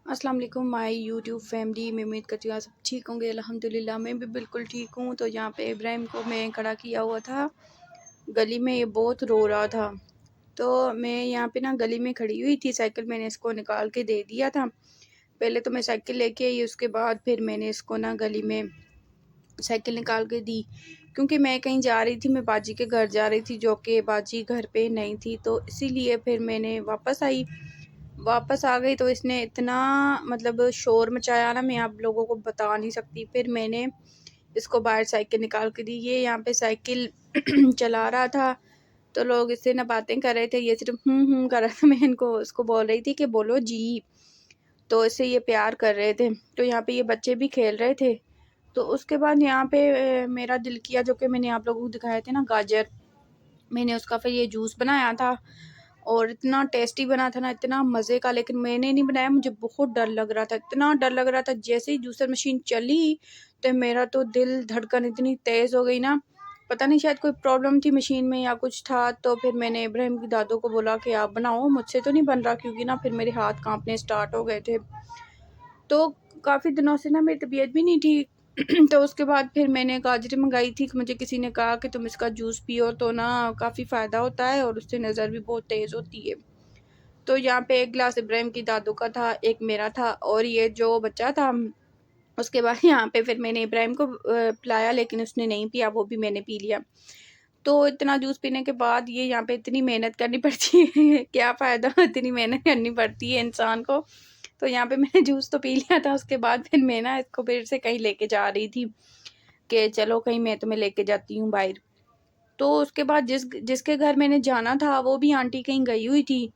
अस्सलाम वालेकुम my YouTube family. मैं उम्मीद करती हूँ आप सब ठीक होंगे। अल्हम्दुलिल्लाह मैं भी बिल्कुल ठीक हूँ। तो यहाँ पे इब्राहिम को मैं खड़ा किया हुआ था गली में, ये बहुत रो रहा था। तो मैं यहाँ पे ना गली में खड़ी हुई थी, साइकिल मैंने इसको निकाल के दे दिया था। पहले तो मैं साइकिल लेके आई, उसके बाद फिर मैंने इसको ना गली में साइकिल निकाल के दी, क्योंकि मैं कहीं जा रही थी, मैं बाजी के घर जा रही थी, जो कि बाजी घर पे नहीं थी। तो इसीलिए फिर मैंने वापस आ गई। तो इसने इतना मतलब शोर मचाया ना, मैं आप लोगों को बता नहीं सकती। फिर मैंने इसको बाहर साइकिल निकाल के दी। ये यहाँ पे साइकिल चला रहा था, तो लोग इससे ना बातें कर रहे थे, ये सिर्फ कर रहा था। मैं इनको उसको बोल रही थी कि बोलो जी, तो इससे ये प्यार कर रहे थे। तो यहाँ पे ये बच्चे भी खेल रहे थे। तो उसके बाद यहाँ पे मेरा दिल किया, जो कि मैंने आप लोगों को दिखाए थे ना गाजर, मैंने उसका फिर ये जूस बनाया था। और इतना टेस्टी बना था ना, इतना मज़े का। लेकिन मैंने नहीं बनाया, मुझे बहुत डर लग रहा था, इतना डर लग रहा था। जैसे ही जूसर मशीन चली तो मेरा तो दिल धड़कन इतनी तेज़ हो गई ना, पता नहीं शायद कोई प्रॉब्लम थी मशीन में या कुछ था। तो फिर मैंने इब्राहिम की दादू को बोला कि आप बनाओ, मुझसे तो नहीं बन रहा, क्योंकि ना फिर मेरे हाथ कांपने स्टार्ट हो गए थे। तो काफ़ी दिनों से ना मेरी तबीयत भी नहीं ठीक। तो उसके बाद फिर मैंने गाजरें मंगाई थी। मुझे किसी ने कहा कि तुम इसका जूस पियो तो ना काफ़ी फ़ायदा होता है और उससे नज़र भी बहुत तेज़ होती है। तो यहाँ पे एक गिलास इब्राहिम की दादू का था, एक मेरा था, और ये जो बच्चा था। उसके बाद यहाँ पे फिर मैंने इब्राहिम को पिलाया, लेकिन उसने नहीं पिया, वो भी मैंने पी लिया। तो इतना जूस पीने के बाद ये यहाँ पे इतनी मेहनत करनी पड़ती है क्या फ़ायदा, इतनी मेहनत करनी पड़ती है इंसान को। तो यहाँ पे मैंने जूस तो पी लिया था। उसके बाद फिर मैं ना इसको फिर से कहीं लेके जा रही थी कि चलो कहीं मैं तुम्हें लेके जाती हूँ बाहर। तो उसके बाद जिसके घर मैंने जाना था, वो भी आंटी कहीं गई हुई थी।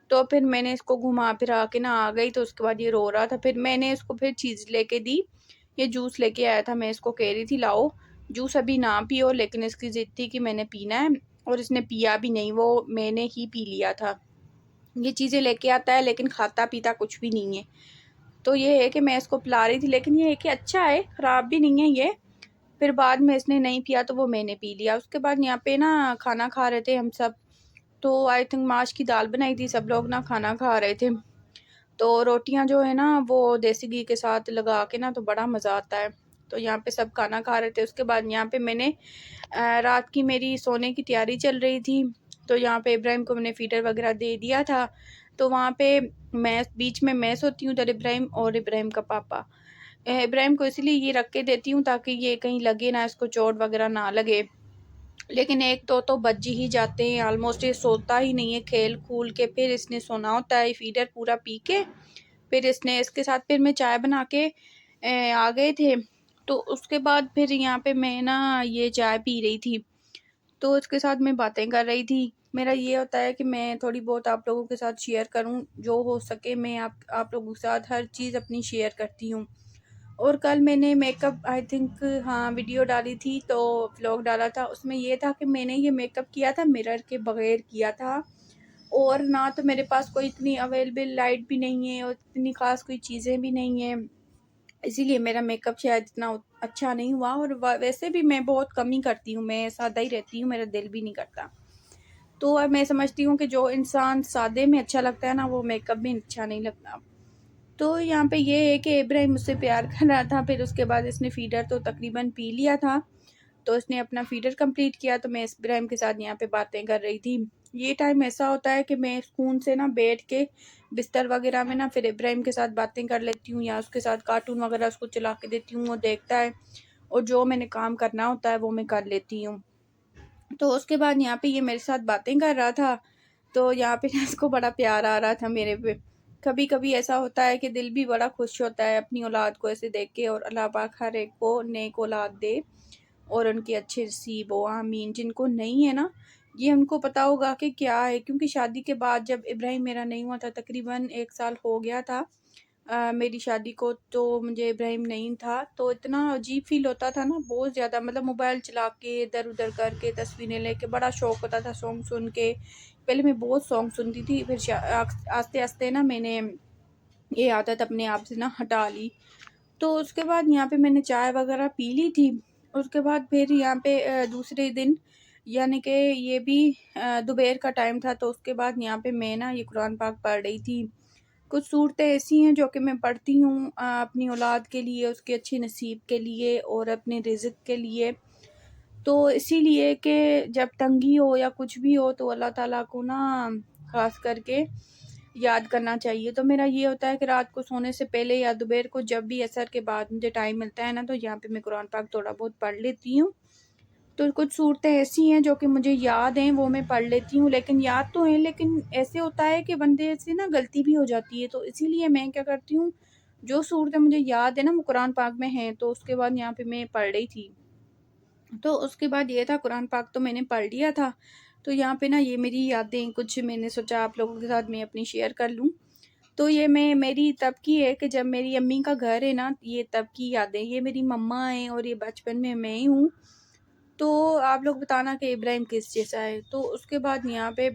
तो फिर मैंने इसको घुमा फिरा के ना आ गई। तो उसके बाद ये रो रहा था, फिर मैंने इसको फिर चीज़ लेके दी। ये जूस लेके आया था, मैं इसको कह रही थी लाओ जूस अभी ना पियो, लेकिन इसकी ज़िद थी कि मैंने पीना है, और इसने पिया भी नहीं, वो मैंने ही पी लिया था। ये चीज़ें लेके आता है लेकिन खाता पीता कुछ भी नहीं है। तो ये है कि मैं इसको पिला रही थी, लेकिन ये है कि अच्छा है, ख़राब भी नहीं है ये। फिर बाद में इसने नहीं पिया तो वो मैंने पी लिया। उसके बाद यहाँ पे ना खाना खा रहे थे हम सब। तो आई थिंक माश की दाल बनाई थी, सब लोग ना खाना खा रहे थे। तो रोटियां जो है ना वो देसी घी के साथ लगा के ना, तो बड़ा मज़ा आता है। तो यहाँ पे सब खाना खा रहे थे। उसके बाद यहाँ पे मैंने रात की मेरी सोने की तैयारी चल रही थी। तो यहाँ पे इब्राहिम को मैंने फीडर वगैरह दे दिया था। तो वहाँ पे मैं बीच में मैं सोती हूँ, उधर इब्राहिम और इब्राहिम का पापा। इब्राहिम को इसलिए ये रख के देती हूँ ताकि ये कहीं लगे ना, इसको चोट वगैरह ना लगे। लेकिन एक तो बज ही जाते हैं ऑलमोस्ट, ये सोता ही नहीं है। खेल खूल के फिर इसने सोना होता है, फीडर पूरा पी के फिर इसने इसके साथ फिर मैं चाय बना के आ गए थे। तो उसके बाद फिर यहाँ पे मैं ना ये चाय पी रही थी, तो उसके साथ मैं बातें कर रही थी। मेरा ये होता है कि मैं थोड़ी बहुत आप लोगों के साथ शेयर करूं, जो हो सके मैं आप लोगों के साथ हर चीज़ अपनी शेयर करती हूँ। और कल मैंने मेकअप आई थिंक हाँ वीडियो डाली थी, तो व्लॉग डाला था, उसमें ये था कि मैंने ये मेकअप किया था मिरर के बगैर किया था। और ना तो मेरे पास कोई इतनी अवेलेबल लाइट भी नहीं है और इतनी ख़ास कोई चीज़ें भी नहीं है, इसीलिए मेरा मेकअप शायद इतना अच्छा नहीं हुआ। और वैसे भी मैं बहुत कम ही करती हूँ, मैं सादा ही रहती हूँ, मेरा दिल भी नहीं करता। तो अब मैं समझती हूँ कि जो इंसान सादे में अच्छा लगता है ना, वो मेकअप में अच्छा नहीं लगता। तो यहाँ पे ये है कि इब्राहिम मुझसे प्यार कर रहा था। फिर उसके बाद इसने फ़ीडर तो तकरीबन पी लिया था, तो इसने अपना फ़ीडर कंप्लीट किया। तो मैं इब्राहिम के साथ यहाँ पे बातें कर रही थी। ये टाइम ऐसा होता है कि मैं सुकून से ना बैठ के बिस्तर वगैरह में ना फिर इब्राहिम के साथ बातें कर लेती हूँ, या उसके साथ कार्टून वगैरह उसको चला के देती हूँ, वो देखता है, और जो मैंने काम करना होता है वो मैं कर लेती हूँ। तो उसके बाद यहाँ पे ये मेरे साथ बातें कर रहा था। तो यहाँ पे ना इसको बड़ा प्यार आ रहा था मेरे पे। कभी कभी ऐसा होता है कि दिल भी बड़ा खुश होता है अपनी औलाद को ऐसे देख के, और अल्लाह पाक हर एक को नेक औलाद दे और उनके अच्छे नसीब हो, आमीन। जिनको नहीं है ना, ये उनको पता होगा कि क्या है, क्योंकि शादी के बाद जब इब्राहिम मेरा नहीं हुआ था, तकरीबन 1 साल हो गया था मेरी शादी को, तो मुझे इब्राहिम नहीं था। तो इतना अजीब फील होता था ना, बहुत ज़्यादा, मतलब मोबाइल चला के इधर उधर करके तस्वीरें लेके, बड़ा शौक होता था सॉन्ग सुन के। पहले मैं बहुत सॉन्ग सुनती थी, फिर आस्ते आस्ते ना मैंने ये आदत अपने आप से ना हटा ली। तो उसके बाद यहाँ पे मैंने चाय वगैरह पी ली थी। उसके बाद फिर यहाँ पे दूसरे दिन, यानी कि ये भी दोपहर का टाइम था। तो उसके बाद यहाँ पे मैं ना ये कुरान पाक पढ़ रही थी। कुछ सूरतें ऐसी हैं जो कि मैं पढ़ती हूँ अपनी औलाद के लिए, उसके अच्छे नसीब के लिए और अपने रिज़्क के लिए। तो इसीलिए कि जब तंगी हो या कुछ भी हो तो अल्लाह ताला को ना ख़ास करके याद करना चाहिए। तो मेरा ये होता है कि रात को सोने से पहले या दोपहर को जब भी असर के बाद मुझे टाइम मिलता है ना, तो यहाँ पे मैं कुरान पाक थोड़ा बहुत पढ़ लेती हूँ। तो कुछ सूरतें ऐसी हैं जो कि मुझे याद हैं, वो मैं पढ़ लेती हूँ, लेकिन याद तो हैं, लेकिन ऐसे होता है कि बंदे से ना गलती भी हो जाती है। तो इसीलिए मैं क्या करती हूँ, जो सूरतें मुझे याद है ना वो कुरान पाक में हैं, तो उसके बाद यहाँ पे मैं पढ़ रही थी। तो उसके बाद ये था, कुरान पाक तो मैंने पढ़ लिया था। तो यहाँ पे ना ये मेरी यादें कुछ मैंने सोचा आप लोगों के साथ मैं अपनी शेयर कर लूँ। तो ये मेरी तब की है कि जब मेरी अम्मी का घर है ना, ये तब की यादें। ये मेरी मम्मा हैं और ये बचपन में मैं ही हूँ। तो आप लोग बताना कि इब्राहिम किस जैसा है। तो उसके बाद यहाँ पे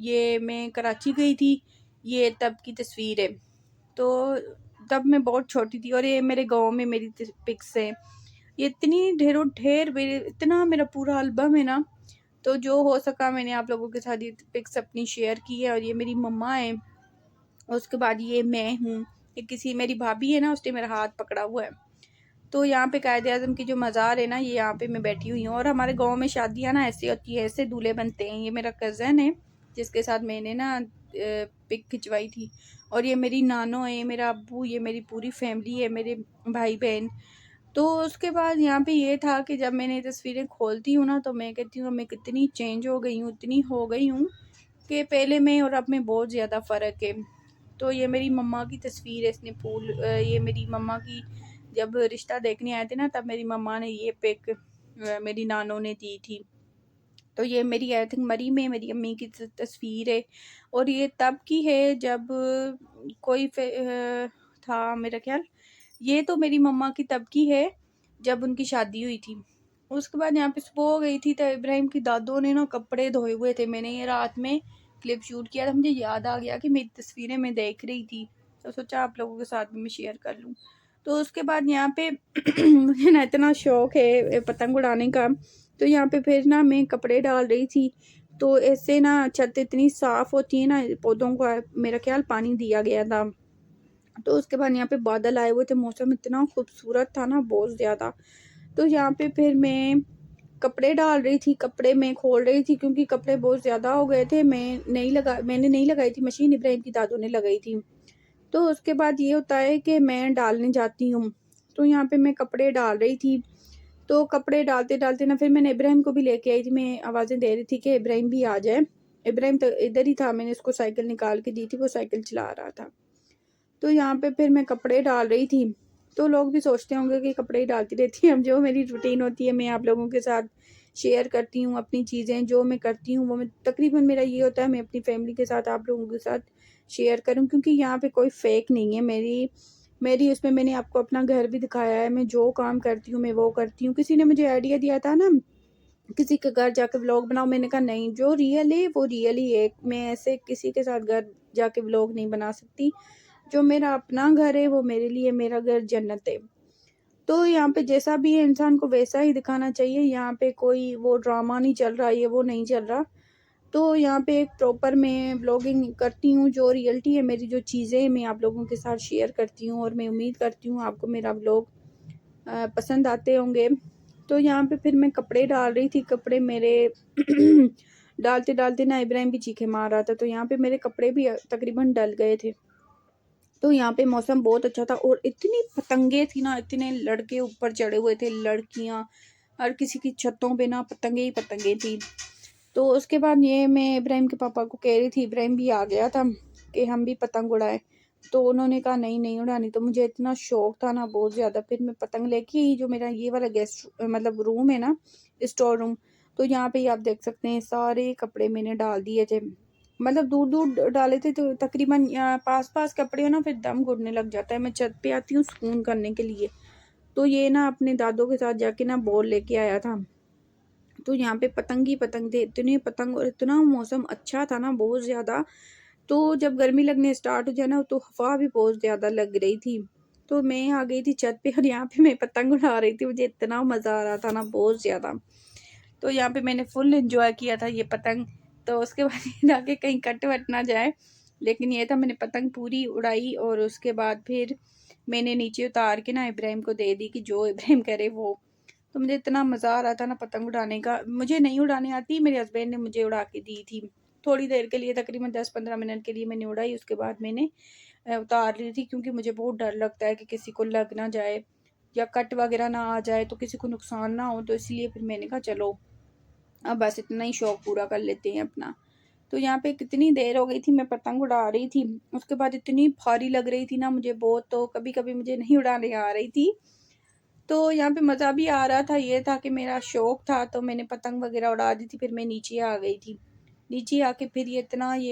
ये मैं कराची गई थी, ये तब की तस्वीर है। तो तब मैं बहुत छोटी थी और ये मेरे गांव में मेरी पिक्स है। ये इतनी ढेरों ढेर मेरे, इतना मेरा पूरा एल्बम है ना। तो जो हो सका मैंने आप लोगों के साथ ये पिक्स अपनी शेयर की है। और ये मेरी मम्मा है, उसके बाद ये मैं हूँ, ये किसी मेरी भाभी है ना, उसने मेरा हाथ पकड़ा हुआ है। तो यहाँ पे कायदे आज़म की जो मज़ार है ना, ये यहाँ पे मैं बैठी हुई हूँ। और हमारे गांव में शादियाँ ना ऐसी होती है, ऐसे दूल्हे बनते हैं। ये मेरा कज़न है जिसके साथ मैंने ना पिक खिंचवाई थी। और ये मेरी नानो है, मेरा अब्बू, ये मेरी पूरी फैमिली है, मेरे भाई बहन। तो उसके बाद यहाँ पे ये था कि जब मैंने तस्वीरें खोलती हूँ ना, तो मैं कहती हूँ मैं कितनी चेंज हो गई हूँ, इतनी हो गई हूँ कि पहले में और अब में बहुत ज़्यादा फ़र्क है। तो ये मेरी मम्मा की तस्वीर है, इसने फूल ये मेरी मम्मा की जब रिश्ता देखने आए थे ना, तब मेरी मम्मा ने ये पिक मेरी नानों ने दी थी। तो ये मेरी आई थिंक मरी में मेरी अम्मी की तस्वीर है। और ये तब की है जब कोई था मेरा ख्याल। ये तो मेरी मम्मा की तब की है जब उनकी शादी हुई थी। उसके बाद यहाँ पे सुबह हो गई थी, तो इब्राहिम की दादों ने ना कपड़े धोए हुए थे। मैंने ये रात में क्लिप शूट किया था, मुझे याद आ गया कि मेरी तस्वीरें मैं देख रही थी, तो सोचा आप लोगों के साथ भी मैं शेयर कर लूँ। तो उसके बाद यहाँ पे मुझे ना इतना शौक है पतंग उड़ाने का। तो यहाँ पे फिर ना मैं कपड़े डाल रही थी, तो ऐसे ना छत इतनी साफ़ होती है ना, पौधों को मेरा ख्याल पानी दिया गया था। तो उसके बाद यहाँ पे बादल आए हुए थे, मौसम इतना खूबसूरत था ना, बहुत ज़्यादा। तो यहाँ पे फिर मैं कपड़े डाल रही थी, कपड़े मैं खोल रही थी क्योंकि कपड़े बहुत ज़्यादा हो गए थे। मैंने नहीं लगाई थी मशीन, इब्राहिम की दादों ने लगाई थी। तो उसके बाद ये होता है कि मैं डालने जाती हूँ। तो यहाँ पे मैं कपड़े डाल रही थी, तो कपड़े डालते-डालते ना फिर मैंने इब्राहिम को भी लेके आई थी। मैं आवाज़ें दे रही थी कि इब्राहिम भी आ जाए। इब्राहिम तो इधर ही था, मैंने उसको साइकिल निकाल के दी थी, वो साइकिल चला रहा था। तो यहाँ पे फिर मैं कपड़े डाल रही थी। तो लोग भी सोचते होंगे कि कपड़े ही डालती रहती हैं। अब जो मेरी रूटीन होती है मैं आप लोगों के साथ शेयर करती हूँ, अपनी चीज़ें जो मैं करती हूँ वो मैं तकरीबन, मेरा ये होता है मैं अपनी फैमिली के साथ आप लोगों के साथ शेयर करूँ, क्योंकि यहाँ पे कोई फेक नहीं है। मेरी उसमें मैंने आपको अपना घर भी दिखाया है, मैं जो काम करती हूँ मैं वो करती हूँ। किसी ने मुझे आइडिया दिया था ना, किसी के घर जाके व्लॉग बनाओ, मैंने कहा नहीं, जो रियल है वो रियल ही है। मैं ऐसे किसी के साथ घर जाके व्लॉग नहीं बना सकती। जो मेरा अपना घर है वो मेरे लिए मेरा घर जन्नत है। तो यहाँ पे जैसा भी है इंसान को वैसा ही दिखाना चाहिए। यहाँ पे कोई वो ड्रामा नहीं चल रहा, ये वो नहीं चल रहा। तो यहाँ पे एक प्रॉपर मैं व्लॉगिंग करती हूँ, जो रियलिटी है मेरी, जो चीज़ें मैं आप लोगों के साथ शेयर करती हूँ। और मैं उम्मीद करती हूँ आपको मेरा व्लॉग पसंद आते होंगे। तो यहाँ पे फिर मैं कपड़े डाल रही थी, कपड़े मेरे डालते डालते ना इब्राहिम भी चीखे मार रहा था, तो यहाँ पे मेरे कपड़े भी तकरीबन डल गए थे। तो यहाँ पे मौसम बहुत अच्छा था और इतनी पतंगे थी ना, इतने लड़के ऊपर चढ़े हुए थे, लड़कियाँ, हर किसी की छतों पे ना पतंगे ही पतंगे थी। तो उसके बाद ये मैं इब्राहिम के पापा को कह रही थी, इब्राहिम भी आ गया था कि हम भी पतंग उड़ाए। तो उन्होंने कहा नहीं नहीं उड़ानी। तो मुझे इतना शौक था ना बहुत ज़्यादा, फिर मैं पतंग लेके आई। जो मेरा ये वाला गेस्ट मतलब रूम है ना, स्टोर रूम, तो यहाँ पे आप देख सकते हैं सारे कपड़े मैंने डाल दिए थे। मतलब दूर दूर डाले थे, तो तकरीबन पास पास कपड़े हो ना, फिर दम घुटने लग जाता है। मैं छत पे आती हूँ सुकून करने के लिए। तो ये ना अपने दादों के साथ जाके ना बॉल लेके आया था। तो यहाँ पे पतंग ही पतंग थे, इतने पतंग, और इतना मौसम अच्छा था ना बहुत ज़्यादा। तो जब गर्मी लगने स्टार्ट हो जाए ना, तो हवा भी बहुत ज़्यादा लग रही थी। तो मैं आ गई थी छत पे और यहाँ पे मैं पतंग उड़ा रही थी। मुझे इतना मज़ा आ रहा था ना बहुत ज़्यादा। तो यहाँ पे मैंने फुल एंजॉय किया था ये पतंग। तो उसके बाद ये था कि कहीं कट वट ना जाए, लेकिन ये था मैंने पतंग पूरी उड़ाई और उसके बाद फिर मैंने नीचे उतार के ना इब्राहिम को दे दी कि जो इब्राहिम करे वो। तो मुझे इतना मज़ा आ रहा था ना पतंग उड़ाने का। मुझे नहीं उड़ाने आती, मेरे हस्बैंड ने मुझे उड़ा के दी थी। थोड़ी देर के लिए, तकरीबन 10-15 मिनट के लिए मैंने उड़ाई, उसके बाद मैंने उतार ली थी, क्योंकि मुझे बहुत डर लगता है कि किसी को लग ना जाए या कट वगैरह ना आ जाए, तो किसी को नुकसान ना हो। तो इसलिए फिर मैंने कहा चलो अब बस इतना ही शौक पूरा कर लेते हैं अपना। तो यहाँ पे कितनी देर हो गई थी, मैं पतंग उड़ा रही थी। उसके बाद इतनी भारी लग रही थी ना मुझे बहुत, तो कभी कभी मुझे नहीं उड़ाने आ रही थी। तो यहाँ पे मज़ा भी आ रहा था, ये था कि मेरा शौक था, तो मैंने पतंग वगैरह उड़ा दी थी। फिर मैं नीचे आ गई थी। नीचे आके फिर ये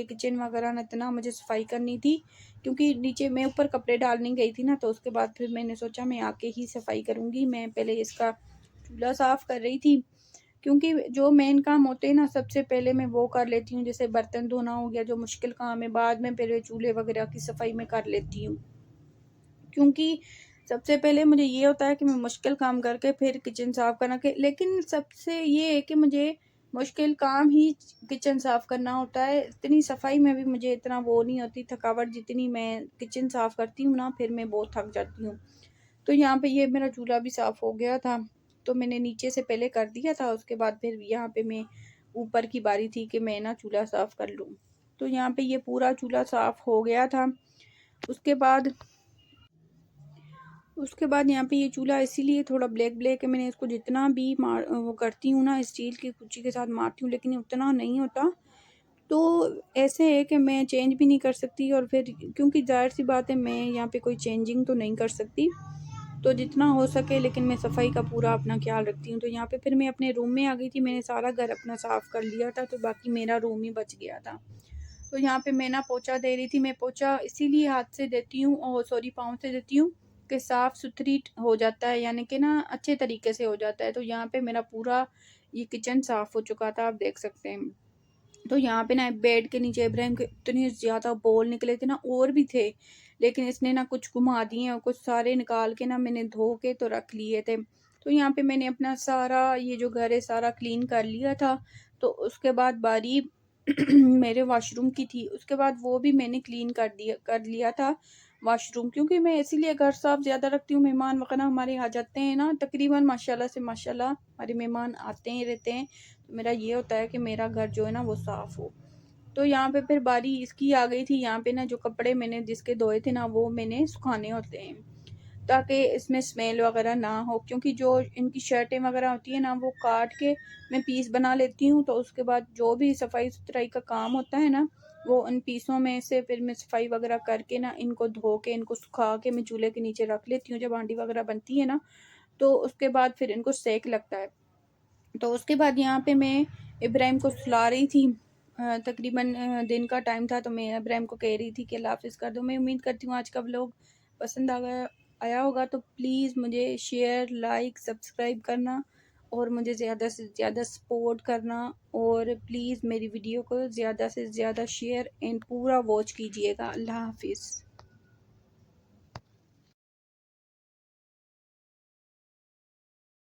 किचन वगैरह ना इतना मुझे सफाई करनी थी, क्योंकि नीचे मैं ऊपर कपड़े डालने गई थी ना, तो उसके बाद फिर मैंने सोचा मैं आके ही सफाई करूँगी। मैं पहले इसका चूल्हा साफ़ कर रही थी, क्योंकि जो मेन काम होते हैं ना सबसे पहले मैं वो कर लेती हूँ। जैसे बर्तन धोना हो गया, जो मुश्किल काम है, बाद में फिर चूल्हे वगैरह की सफाई मैं कर लेती हूँ। क्योंकि सबसे पहले मुझे ये होता है कि मैं मुश्किल काम करके फिर किचन साफ़ करना के, लेकिन सबसे ये है कि मुझे मुश्किल काम ही किचन साफ़ करना होता है। इतनी सफाई में भी मुझे इतना वो नहीं होती थकावट, जितनी मैं किचन साफ़ करती हूँ ना, फिर मैं बहुत थक जाती हूँ। तो यहाँ पे ये मेरा चूल्हा भी साफ़ हो गया था, तो मैंने नीचे से पहले कर दिया था, उसके बाद फिर यहाँ पे मैं ऊपर की बारी थी कि मैं ना चूल्हा साफ़ कर लूँ। तो यहाँ पे ये पूरा चूल्हा साफ़ हो गया था। उसके बाद उसके बाद यहाँ पे ये चूल्हा इसीलिए थोड़ा ब्लैक ब्लैक है। मैंने इसको जितना भी वो करती हूँ ना, स्टील की कुर्ची के साथ मारती हूँ, लेकिन उतना नहीं होता। तो ऐसे है कि मैं चेंज भी नहीं कर सकती, और फिर क्योंकि ज़ाहिर सी बात है मैं यहाँ पे कोई चेंजिंग तो नहीं कर सकती। तो जितना हो सके, लेकिन मैं सफाई का पूरा अपना ख्याल रखती हूँ। तो यहाँ पे फिर मैं अपने रूम में आ गई थी। मैंने सारा घर अपना साफ़ कर लिया था, तो बाकी मेरा रूम ही बच गया था। तो यहाँ पे मैं ना पोछा दे रही थी। मैं पोछा इसीलिए हाथ से देती हूँ, और सॉरी पाँव से देती हूँ, कि साफ़ सुथरी हो जाता है, यानी कि ना अच्छे तरीके से हो जाता है। तो यहाँ पे मेरा पूरा ये किचन साफ़ हो चुका था, आप देख सकते हैं। तो यहाँ पे ना बेड के नीचे इब्राहिम के इतने ज़्यादा बॉल निकले थे ना, और भी थे, लेकिन इसने ना कुछ घुमा दिए और कुछ सारे निकाल के ना मैंने धो के तो रख लिए थे। तो यहाँ पे मैंने अपना सारा ये जो घर है सारा क्लीन कर लिया था। तो उसके बाद बारी मेरे वॉशरूम की थी, उसके बाद वो भी मैंने क्लीन कर लिया था वॉशरूम, क्योंकि मैं इसीलिए घर साफ ज़्यादा रखती हूँ। मेहमान वगैरह हमारे आ जाते हैं ना, तकरीबन माशाल्लाह से माशाल्लाह हमारे मेहमान आते ही रहते हैं। तो मेरा ये होता है कि मेरा घर जो है ना वो साफ़ हो। तो यहाँ पे फिर बारी इसकी आ गई थी। यहाँ पे ना जो कपड़े मैंने जिसके धोए थे ना, वो मैंने सुखाने होते हैं, ताकि इसमें स्मेल वगैरह ना हो। क्योंकि जो इनकी शर्टें वगैरह होती है ना, वो काट के मैं पीस बना लेती हूँ। तो उसके बाद जो भी सफाई सुथराई का काम होता है ना, वो उन पीसों में से फिर मैं सफाई वगैरह करके ना, इनको धो के इनको सुखा के मैं चूल्हे के नीचे रख लेती हूँ। जब हांडी वगैरह बनती है ना, तो उसके बाद फिर इनको सेक लगता है। तो उसके बाद यहाँ पे मैं इब्राहिम को सुला रही थी। तकरीबन दिन का टाइम था, तो मैं इब्राहिम को कह रही थी कि अल्लाह हाफ़िज़ कर दो। मैं उम्मीद करती हूँ आज का व्लॉग पसंद आया होगा। तो प्लीज़ मुझे शेयर, लाइक, सब्सक्राइब करना, और मुझे ज़्यादा से ज़्यादा सपोर्ट करना, और प्लीज़ मेरी वीडियो को ज़्यादा से ज़्यादा शेयर एंड पूरा वॉच कीजिएगा। अल्लाह हाफ़िज़।